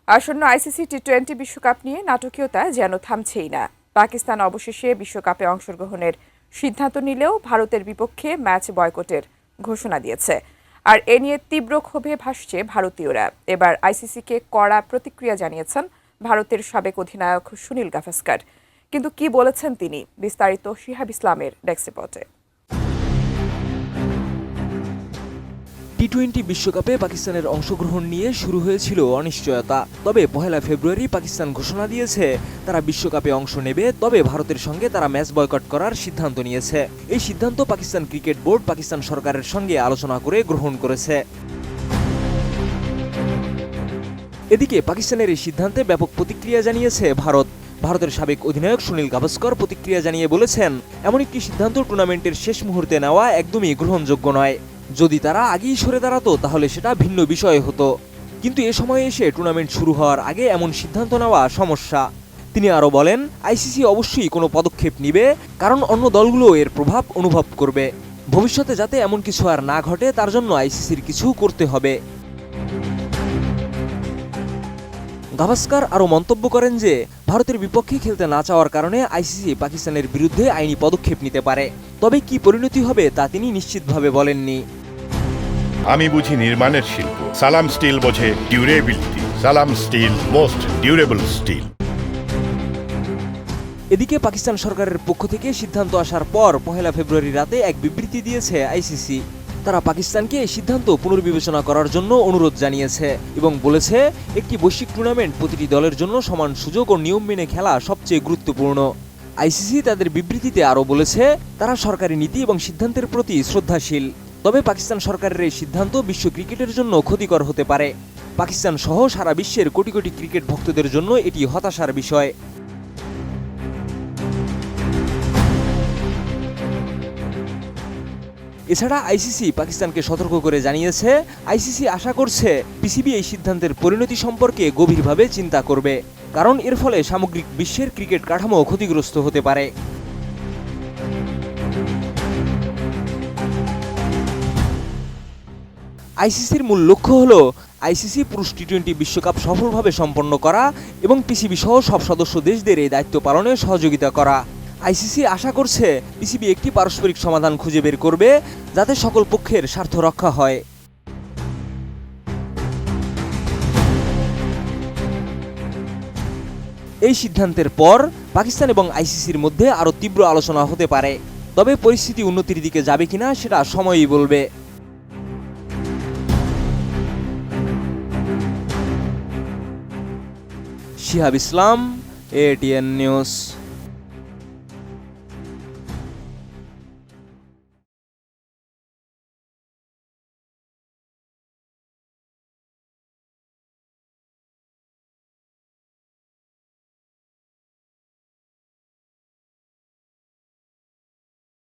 আসন্ন আইসিসি টি-20 বিশ্বকাপ নিয়ে নাটকীয়তা যেন থামছেই না। পাকিস্তান অবশেষে বিশ্বকাপে অংশগ্রহণের সিদ্ধান্ত নিলেও ভারতের বিপক্ষে ম্যাচ বয়কটের ঘোষণা দিয়েছে। আর এ নিয়ে তীব্র ক্ষোভে ভাসছে ভারতীয়রা। এবার আইসিসিকে কড়া প্রতিক্রিয়া জানিয়েছেন ভারতের সাবেক অধিনায়ক সুনীল গাভাস্কার। কিন্তু কি বলেছেন তিনি, বিস্তারিত শিহাব ইসলামের ডেস্ক রিপোর্টে। টি-20 বিশ্বকাপে পাকিস্তানের অংশগ্রহণ নিয়ে শুরু হয়েছিল অনিশ্চয়তা। তবে 1 ফেব্রুয়ারি পাকিস্তান ঘোষণা দিয়েছে তারা বিশ্বকাপে অংশ নেবে, তবে ভারতের সঙ্গে তারা ম্যাচ বয়কট করার সিদ্ধান্ত নিয়েছে। এই সিদ্ধান্ত পাকিস্তান ক্রিকেট বোর্ড পাকিস্তান সরকারের সঙ্গে আলোচনা করে গ্রহণ করেছে। এদিকে পাকিস্তানের এই সিদ্ধান্তে ব্যাপক প্রতিক্রিয়া জানিয়েছে ভারতের সাবেক অধিনায়ক সুনীল গাভাস্কর প্রতিক্রিয়া জানিয়ে বলেছেন, এমন একটি সিদ্ধান্ত টুর্নামেন্টের শেষ মুহূর্তে নেওয়া একদমই গ্রহণযোগ্য নয়। যদি তারা আগেই সরে দাঁড়াতো তাহলে সেটা ভিন্ন বিষয় হতো, কিন্তু এ সময়ে এসে টুর্নামেন্ট শুরু হওয়ার আগে এমন সিদ্ধান্ত নেওয়া সমস্যা। তিনি আরও বলেন, আইসিসি অবশ্যই কোনো পদক্ষেপ নিবে, কারণ অন্য দলগুলো এর প্রভাব অনুভব করবে। ভবিষ্যতে যাতে এমন কিছু আর না ঘটে তার জন্য আইসিসির কিছু করতে হবে। গাভাস্কার আরও মন্তব্য করেন যে ভারতের বিপক্ষে খেলতে না চাওয়ার কারণে আইসিসি পাকিস্তানের বিরুদ্ধে আইনি পদক্ষেপ নিতে পারে, তবে কি পরিণতি হবে তা তিনি নিশ্চিতভাবে বলেননি। আমি বুঝি নির্মাণের শিল্প, সালাম স্টিল বোঝে ডিউরেবিলিটি। সালাম স্টিল, মোস্ট ডিউরেবল স্টিল। এদিকে পাকিস্তান সরকারের পক্ষ থেকে সিদ্ধান্ত আসার পর 1 ফেব্রুয়ারি রাতে এক বিবৃতি দিয়েছে আইসিসি। তারা পাকিস্তানকে এই সিদ্ধান্ত পুনর্বিবেচনা করার জন্য অনুরোধ জানিয়েছে এবং বলেছে, একটি বৈশ্বিক টুর্নামেন্ট প্রতিটি দলের জন্য সমান সুযোগ ও নিয়ম মেনে খেলা সবচেয়ে গুরুত্বপূর্ণ। আইসিসি তাদের বিবৃতিতে আরও বলেছে, তারা সরকারি নীতি এবং সিদ্ধান্তের প্রতি শ্রদ্ধাশীল, তবে পাকিস্তান সরকারের এই সিদ্ধান্ত বিশ্ব ক্রিকেটের জন্য ক্ষতিকর হতে পারে। পাকিস্তান সহ সারা বিশ্বের কোটি কোটি ক্রিকেট ভক্তদের জন্য এটি হতাশার বিষয়। এছাড়া আইসিসি পাকিস্তানকে সতর্ক করে জানিয়েছে, আইসিসি আশা করছে পিসিবি এই সিদ্ধান্তের পরিণতি সম্পর্কে গভীরভাবে চিন্তা করবে, কারণ এর ফলে সামগ্রিক বিশ্বের ক্রিকেট কাঠামো ক্ষতিগ্রস্ত হতে পারে। আইসিসির মূল লক্ষ্য হল আইসিসি পুরুষ টি-20 বিশ্বকাপ সফলভাবে সম্পন্ন করা এবং পিসিবি সহ সব সদস্য দেশদের এই দায়িত্ব পালনে সহযোগিতা করা। আইসিসি আশা করছে পিসিবি একটি পারস্পরিক সমাধান খুঁজে বের করবে, যাতে সকল পক্ষের স্বার্থ রক্ষা হয়। এই সিদ্ধান্তের পর পাকিস্তান এবং আইসিসির মধ্যে আরও তীব্র আলোচনা হতে পারে, তবে পরিস্থিতি উন্নতির দিকে যাবে কিনা সেটা সময়ই বলবে। শিহাব ইসলাম, এটিএন নিউজ।